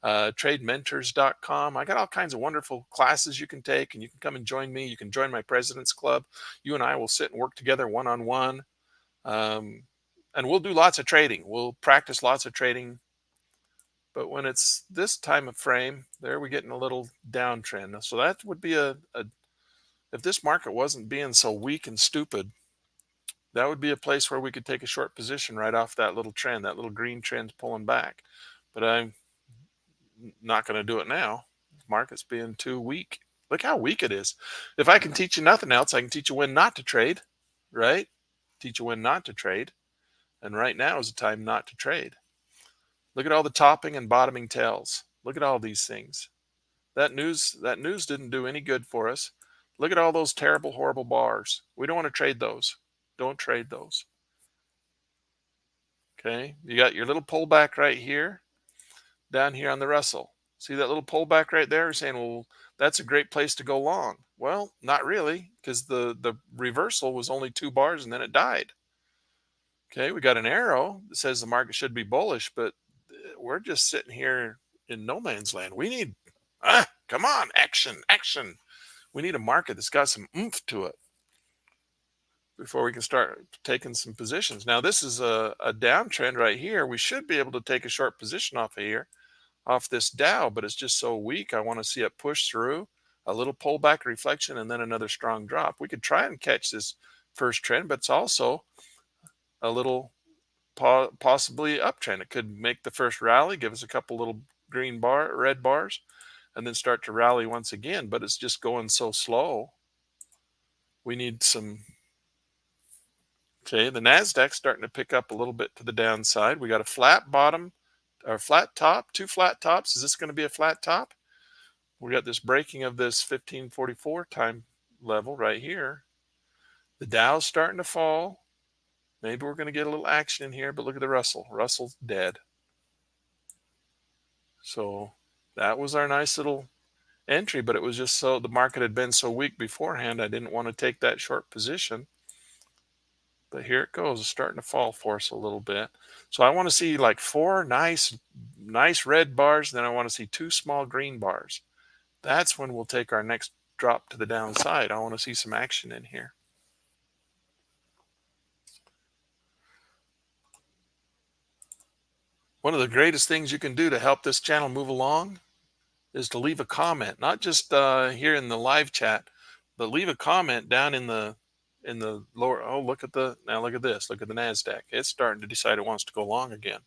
tradementors.com. I got all kinds of wonderful classes you can take, and you can come and join me. You can join my President's Club. You and I will sit and work together one-on-one, and we'll do lots of trading. We'll practice lots of trading. But when it's this time of frame, there we're getting a little downtrend. So that would be if this market wasn't being so weak and stupid, that would be a place where we could take a short position right off that little trend. That little green trend's pulling back. But I'm not going to do it now. The market's being too weak. Look how weak it is. If I can teach you nothing else, I can teach you when not to trade, right? Teach you when not to trade. And right now is the time not to trade. Look at all the topping and bottoming tails. Look at all these things. That news didn't do any good for us. Look at all those terrible, horrible bars. We don't want to trade those. Don't trade those. Okay, you got your little pullback right here, down here on the Russell. See that little pullback right there? You're saying, well, that's a great place to go long. Well, not really, because the reversal was only 2 bars and then it died. Okay, we got an arrow that says the market should be bullish, but we're just sitting here in no man's land. We need, come on, action, action. We need a market that's got some oomph to it before we can start taking some positions. Now, this is a downtrend right here. We should be able to take a short position off of here, off this Dow, but it's just so weak. I want to see it push through, a little pullback reflection, and then another strong drop. We could try and catch this first trend, but it's also a little possibly uptrend. It could make the first rally, give us a couple little red bars, and then start to rally once again, but it's just going so slow. We need some. Okay, the Nasdaq's starting to pick up a little bit to the downside. We got a flat bottom or flat top, 2 flat tops. Is this going to be a flat top? We got this breaking of this 1544 time level right here. The Dow's starting to fall. Maybe we're going to get a little action in here, but look at the Russell. Russell's dead. So that was our nice little entry, but it was just so the market had been so weak beforehand, I didn't want to take that short position. But here it goes. It's starting to fall for us a little bit. So I want to see like 4 nice red bars. Then I want to see 2 small green bars. That's when we'll take our next drop to the downside. I want to see some action in here. One of the greatest things you can do to help this channel move along is to leave a comment, not just here in the live chat, but leave a comment down in the lower. Oh, look at this. Look at the NASDAQ. It's starting to decide it wants to go long again.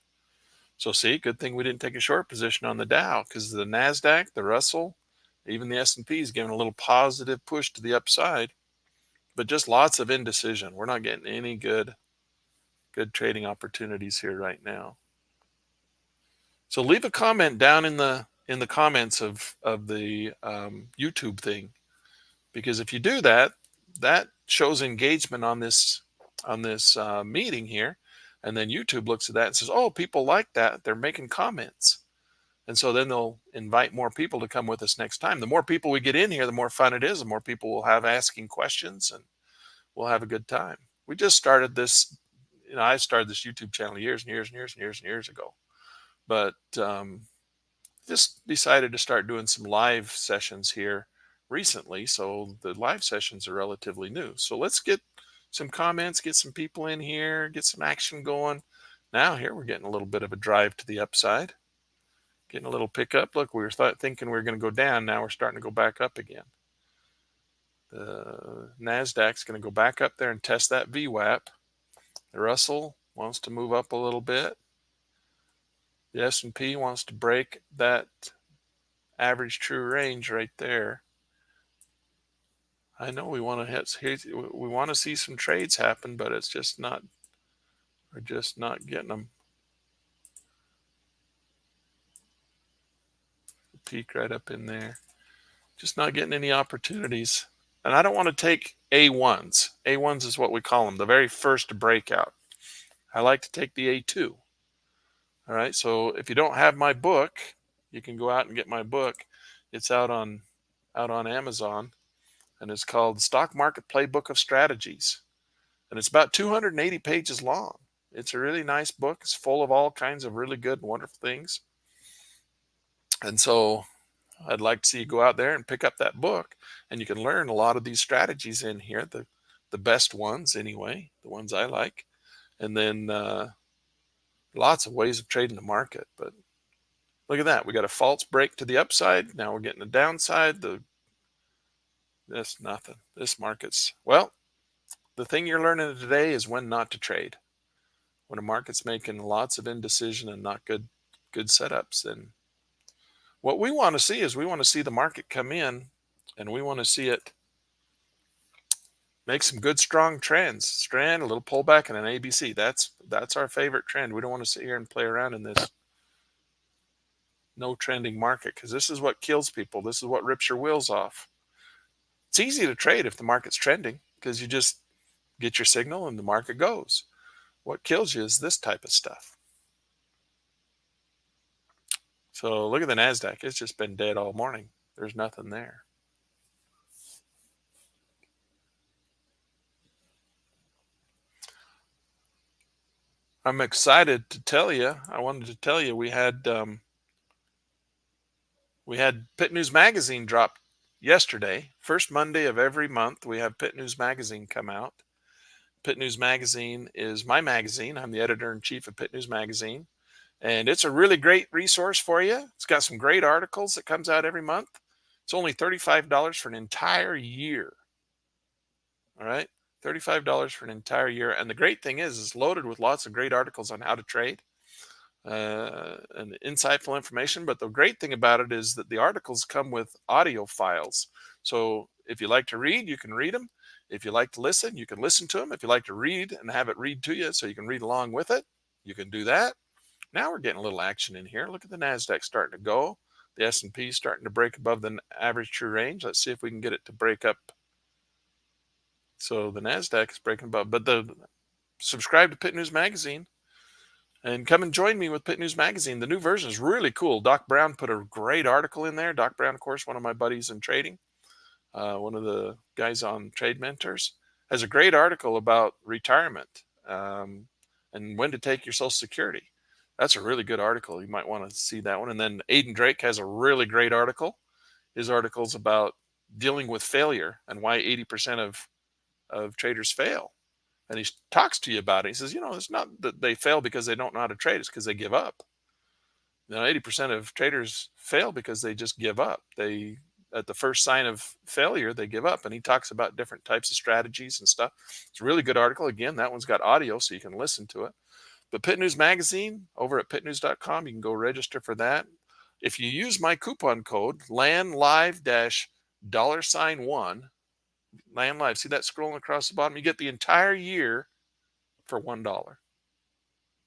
So see, good thing we didn't take a short position on the Dow, because the NASDAQ, the Russell, even the S&P is giving a little positive push to the upside, but just lots of indecision. We're not getting any good trading opportunities here right now. So leave a comment down in the comments of the YouTube thing, because if you do that, that shows engagement on this meeting here, and then YouTube looks at that and says, oh, people like that, they're making comments, and so then they'll invite more people to come with us next time. The more people we get in here, the more fun it is, the more people will have asking questions, and we'll have a good time. We just started this, I started this YouTube channel years and years ago, but just decided to start doing some live sessions here recently. So the live sessions are relatively new. So let's get some comments, get some people in here, get some action going. Now here we're getting a little bit of a drive to the upside, getting a little pickup. Look, we were thinking we were going to go down. Now we're starting to go back up again. The NASDAQ's going to go back up there and test that VWAP. The Russell wants to move up a little bit. The S&P wants to break that average true range right there. I know we want to see some trades happen, but it's just not, we're just not getting them. Peak right up in there. Just not getting any opportunities. And I don't want to take A1s. A1s is what we call them, the very first breakout. I like to take the A2. All right, so if you don't have my book, you can go out and get my book. It's out on Amazon, and it's called Stock Market Playbook of Strategies. And it's about 280 pages long. It's a really nice book. It's full of all kinds of really good and wonderful things. And so I'd like to see you go out there and pick up that book, and you can learn a lot of these strategies in here, the best ones anyway, the ones I like. And then lots of ways of trading the market. But look at that. We got a false break to the upside. Now we're getting the downside. That's nothing. This market's, well, the thing you're learning today is when not to trade. When a market's making lots of indecision and not good setups, then what we want to see is we want to see the market come in, and we want to see it make some good strong trends, a little pullback, and an ABC. That's our favorite trend. We don't want to sit here and play around in this no trending market, because this is what kills people. This is what rips your wheels off. It's easy to trade if the market's trending, because you just get your signal and the market goes. What kills you is this type of stuff. So look at the NASDAQ. It's just been dead all morning. There's nothing there. I'm excited to tell you. I wanted to tell you we had Pit News Magazine drop yesterday. First Monday of every month, we have Pit News Magazine come out. Pit News Magazine is my magazine. I'm the editor-in-chief of Pit News Magazine, and it's a really great resource for you. It's got some great articles that comes out every month. It's only $35 for an entire year. All right, $35 for an entire year. And the great thing is it's loaded with lots of great articles on how to trade and insightful information. But the great thing about it is that the articles come with audio files. So if you like to read, you can read them. If you like to listen, you can listen to them. If you like to read and have it read to you so you can read along with it, you can do that. Now we're getting a little action in here. Look at the NASDAQ starting to go. The S&P starting to break above the average true range. Let's see if we can get it to break up. So the NASDAQ is breaking above. But subscribe to Pit News Magazine, And come and join me with Pit News Magazine. The new version is really cool. Doc Brown put a great article in there. Doc Brown, of course, one of my buddies in trading, one of the guys on Trade Mentors, has a great article about retirement and when to take your Social Security. That's a really good article. You might want to see that one. And then Aiden Drake has a really great article. His article's about dealing with failure and why 80% of traders fail. And he talks to you about it. He says, it's not that they fail because they don't know how to trade. It's because they give up. 80% of traders fail because they just give up. At the first sign of failure, they give up. And he talks about different types of strategies and stuff. It's a really good article. Again, that one's got audio, so you can listen to it. But Pit News Magazine over at pitnews.com, you can go register for that. If you use my coupon code, LANLive-$1, LANLive, see that scrolling across the bottom? You get the entire year for $1.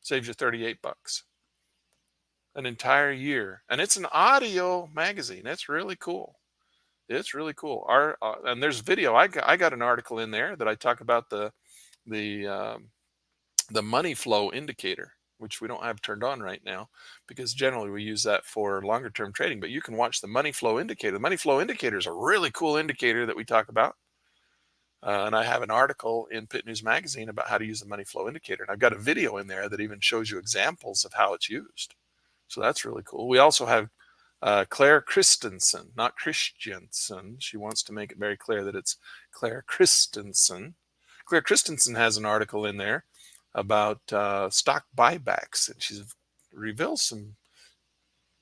Saves you 38 bucks. An entire year. And it's an audio magazine. It's really cool. It's really cool. And there's video. I got an article in there that I talk about the money flow indicator, which we don't have turned on right now because generally we use that for longer term trading. But you can watch the money flow indicator. The money flow indicator is a really cool indicator that we talk about. And I have an article in Pit News Magazine about how to use the money flow indicator. And I've got a video in there that even shows you examples of how it's used. So that's really cool. We also have Claire Christensen, not Christiansen. She wants to make it very clear that it's Claire Christensen. Claire Christensen has an article in there about stock buybacks, and she reveals some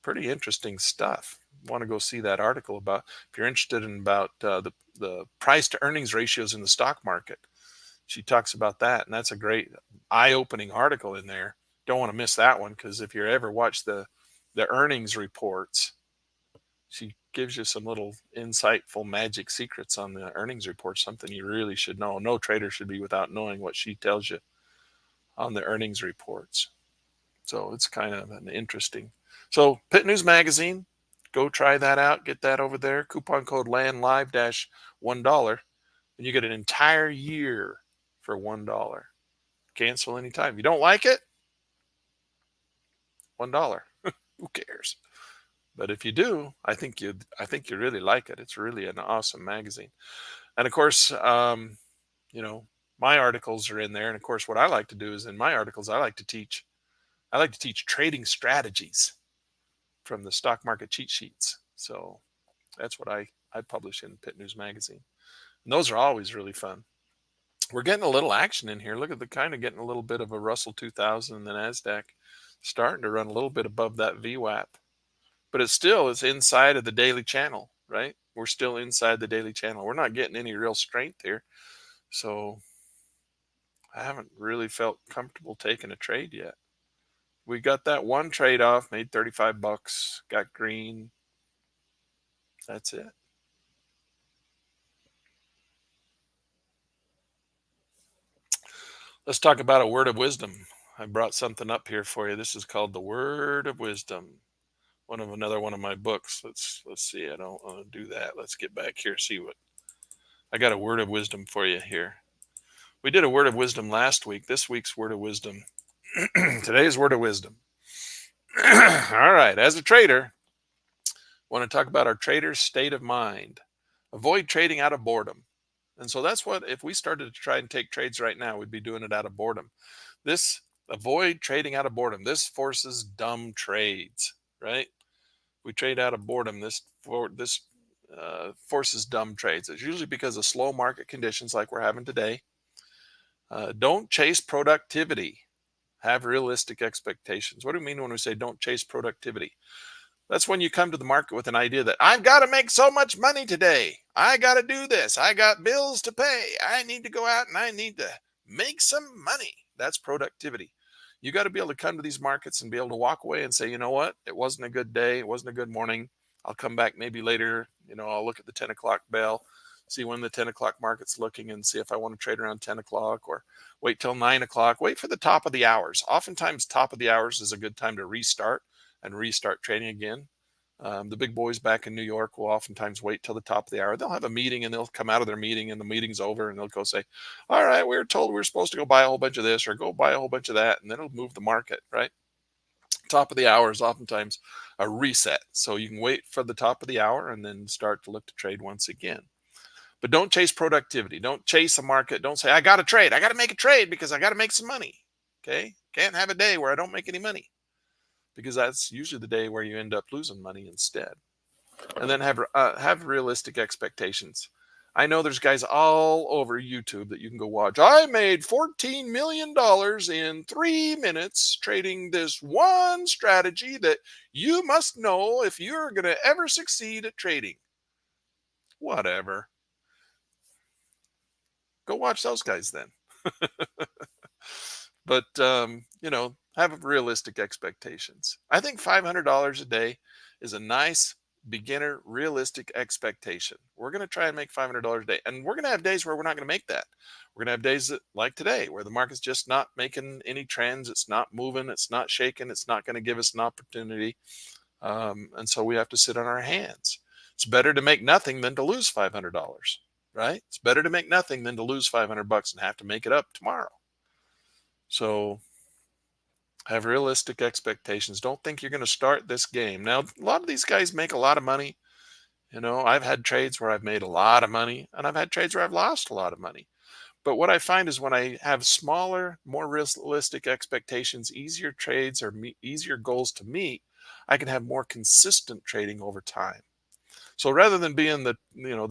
pretty interesting stuff. Want to go see that article about if you're interested in about the price to earnings ratios in the stock market. She talks about that, and that's a great eye-opening article in there. Don't want to miss that one, because if you ever watch the earnings reports, she gives you some little insightful magic secrets on the earnings report, something you really should know. No trader should be without knowing what she tells you on the earnings reports. So it's kind of an interesting. So Pit News Magazine, go try that out. Get that over there. Coupon code LANLive-$1, and you get an entire year for $1. Cancel anytime. If you don't like it, $1. Who cares? But if you do, I think you really like it. It's really an awesome magazine. And of course, my articles are in there. And of course, what I like to do is in my articles, I like to teach trading strategies from the stock market cheat sheets. So that's what I publish in Pit News Magazine. And those are always really fun. We're getting a little action in here. Look at getting a little bit of a Russell 2000 and the NASDAQ starting to run a little bit above that VWAP. But it's inside of the daily channel, right? We're still inside the daily channel. We're not getting any real strength here. So I haven't really felt comfortable taking a trade yet. We got that one trade off, made 35 bucks, got green. That's it. Let's talk about a word of wisdom. I brought something up here for you. This is called the Word of Wisdom. Another one of my books. Let's see. I don't want to do that. Let's get back here. See what I got. A word of wisdom for you here. We did a word of wisdom last week. This week's word of wisdom. Today's word of wisdom. All right. As a trader, I want to talk about our trader's state of mind. Avoid trading out of boredom. And so that's what, if we started to try and take trades right now, we'd be doing it out of boredom. Avoid trading out of boredom. This forces dumb trades, right? We trade out of boredom. This forces dumb trades. It's usually because of slow market conditions like we're having today. Don't chase productivity. Have realistic expectations. What do we mean when we say don't chase productivity? That's when you come to the market with an idea that I've got to make so much money today. I got to do this. I got bills to pay. I need to go out and I need to make some money. That's productivity. You got to be able to come to these markets and be able to walk away and say, you know what? It wasn't a good day. It wasn't a good morning. I'll come back maybe later. I'll look at the 10 o'clock bell, see when the 10 o'clock market's looking and see if I want to trade around 10 o'clock or wait till 9 o'clock. Wait for the top of the hours. Oftentimes, top of the hours is a good time to restart trading again. The big boys back in New York will oftentimes wait till the top of the hour. They'll have a meeting and they'll come out of their meeting and the meeting's over and they'll go say, all right, we were told we were supposed to go buy a whole bunch of this or go buy a whole bunch of that. And then it'll move the market, right? Top of the hour is oftentimes a reset. So you can wait for the top of the hour and then start to look to trade once again. But don't chase productivity. Don't chase a market. Don't say, I got to trade. I got to make a trade because I got to make some money. Okay. Can't have a day where I don't make any money, because that's usually the day where you end up losing money instead. And then have realistic expectations. I know there's guys all over YouTube that you can go watch. I made $14 million in 3 minutes trading this one strategy that you must know if you're going to ever succeed at trading. Whatever. Go watch those guys then. But, have realistic expectations. I think $500 a day is a nice beginner realistic expectation. We're going to try and make $500 a day, and we're going to have days where we're not going to make that. We're going to have days like today where the market's just not making any trends. It's not moving. It's not shaking. It's not going to give us an opportunity. And so we have to sit on our hands. It's better to make nothing than to lose $500, right? It's better to make nothing than to lose $500 and have to make it up tomorrow. So have realistic expectations. Don't think you're going to start this game. Now, a lot of these guys make a lot of money. I've had trades where I've made a lot of money, and I've had trades where I've lost a lot of money. But what I find is when I have smaller, more realistic expectations, easier trades or easier goals to meet, I can have more consistent trading over time. So rather than being the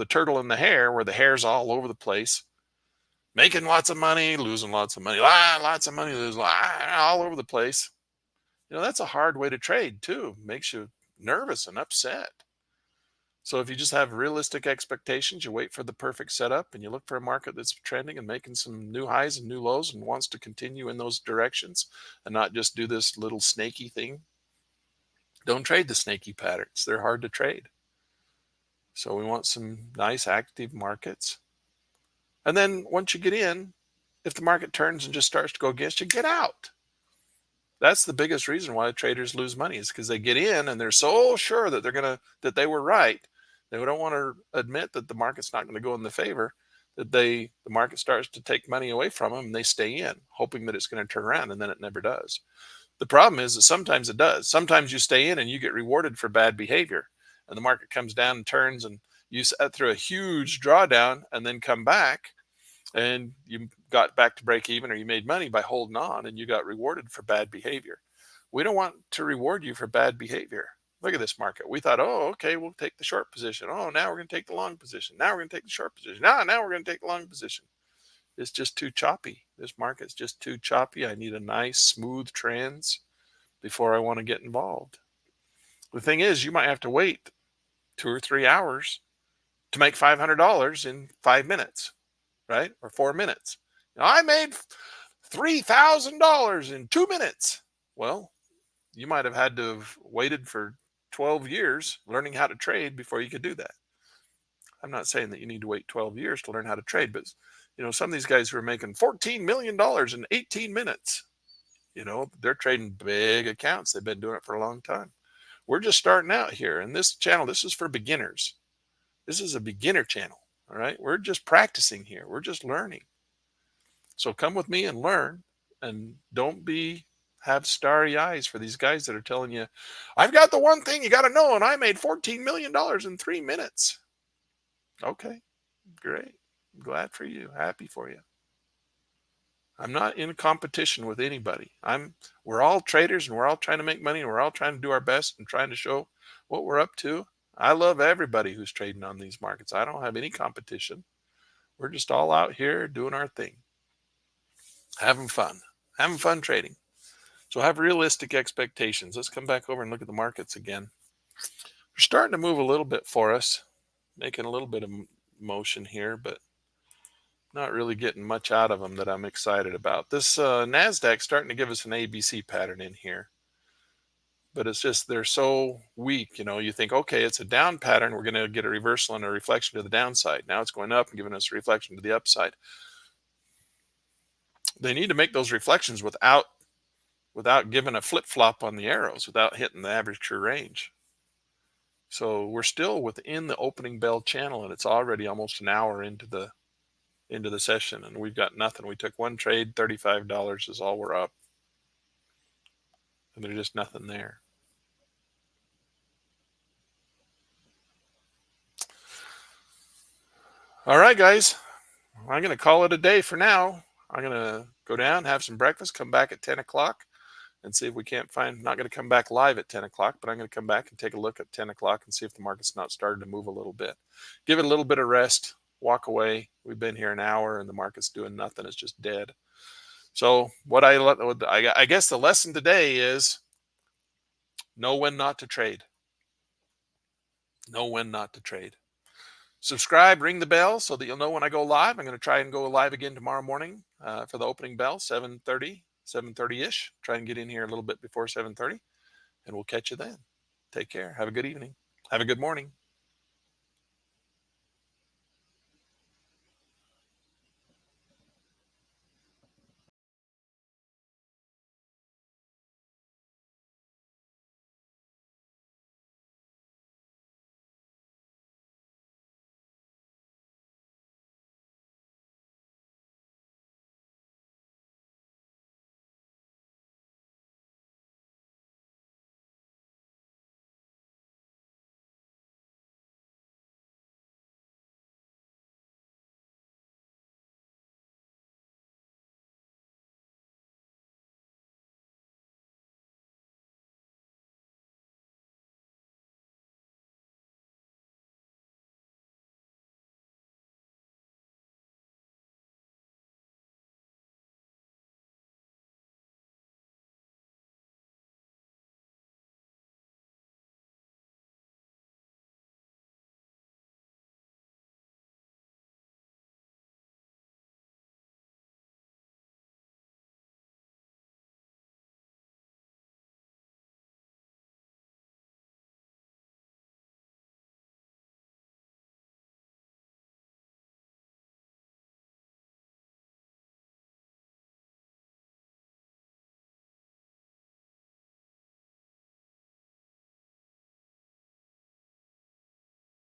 turtle in the hare, where the hair's all over the place, making lots of money, losing lots of money, lots of money, losing all over the place. That's a hard way to trade too. Makes you nervous and upset. So if you just have realistic expectations, you wait for the perfect setup and you look for a market that's trending and making some new highs and new lows and wants to continue in those directions and not just do this little snaky thing. Don't trade the snaky patterns. They're hard to trade. So we want some nice active markets. And then once you get in, if the market turns and just starts to go against you, get out. That's the biggest reason why traders lose money, is because they get in and they're so sure that that they were right. They don't want to admit that the market's not going to go in the favor, that the market starts to take money away from them and they stay in, hoping that it's going to turn around, and then it never does. The problem is that sometimes it does. Sometimes you stay in and you get rewarded for bad behavior, and the market comes down and turns and you sat through a huge drawdown and then come back and you got back to break even, or you made money by holding on and you got rewarded for bad behavior. We don't want to reward you for bad behavior. Look at this market. We thought, oh, okay, we'll take the short position. Oh, now we're going to take the long position. Now we're going to take the short position. Now we're going to take the long position. It's just too choppy. This market's just too choppy. I need a nice smooth trends before I want to get involved. The thing is, you might have to wait 2 or 3 hours to make $500 in 5 minutes, right? Or 4 minutes. I made $3,000 in 2 minutes. Well, you might have had to have waited for 12 years learning how to trade before you could do that. I'm not saying that you need to wait 12 years to learn how to trade, but some of these guys who are making $14 million in 18 minutes, they're trading big accounts. They've been doing it for a long time. We're just starting out here. And this channel, this is for beginners. This is a beginner channel. All right. We're just practicing here. We're just learning. So come with me and learn, and don't have starry eyes for these guys that are telling you, I've got the one thing you got to know, and I made $14 million in 3 minutes. Okay, great. I'm glad for you. Happy for you. I'm not in competition with anybody. We're all traders, and we're all trying to make money, and we're all trying to do our best and trying to show what we're up to. I love everybody who's trading on these markets. I don't have any competition. We're just all out here doing our thing. Having fun trading. So have realistic expectations. Let's come back over and look at the markets again. They're starting to move a little bit for us, making a little bit of motion here, but not really getting much out of them that I'm excited about. This NASDAQ starting to give us an ABC pattern in here, but it's just, they're so weak. You think, okay, it's a down pattern. We're going to get a reversal and a reflection to the downside. Now it's going up and giving us a reflection to the upside. They need to make those reflections without giving a flip-flop on the arrows, without hitting the average true range. So we're still within the opening bell channel, and it's already almost an hour into the session, and we've got nothing. We took one trade, $35 is all we're up, and there's just nothing there. All right, guys, I'm going to call it a day for now. I'm going to go down, have some breakfast, come back at 10 o'clock and see if we can't find, not going to come back live at 10 o'clock, but I'm going to come back and take a look at 10 o'clock and see if the market's not starting to move a little bit. Give it a little bit of rest, walk away. We've been here an hour and the market's doing nothing. It's just dead. So I guess the lesson today is know when not to trade. Know when not to trade. Subscribe, ring the bell so that you'll know when I go live. I'm going to try and go live again tomorrow morning for the opening bell, 7:30-ish. Try and get in here a little bit before 7:30, and we'll catch you then. Take care. Have a good evening. Have a good morning.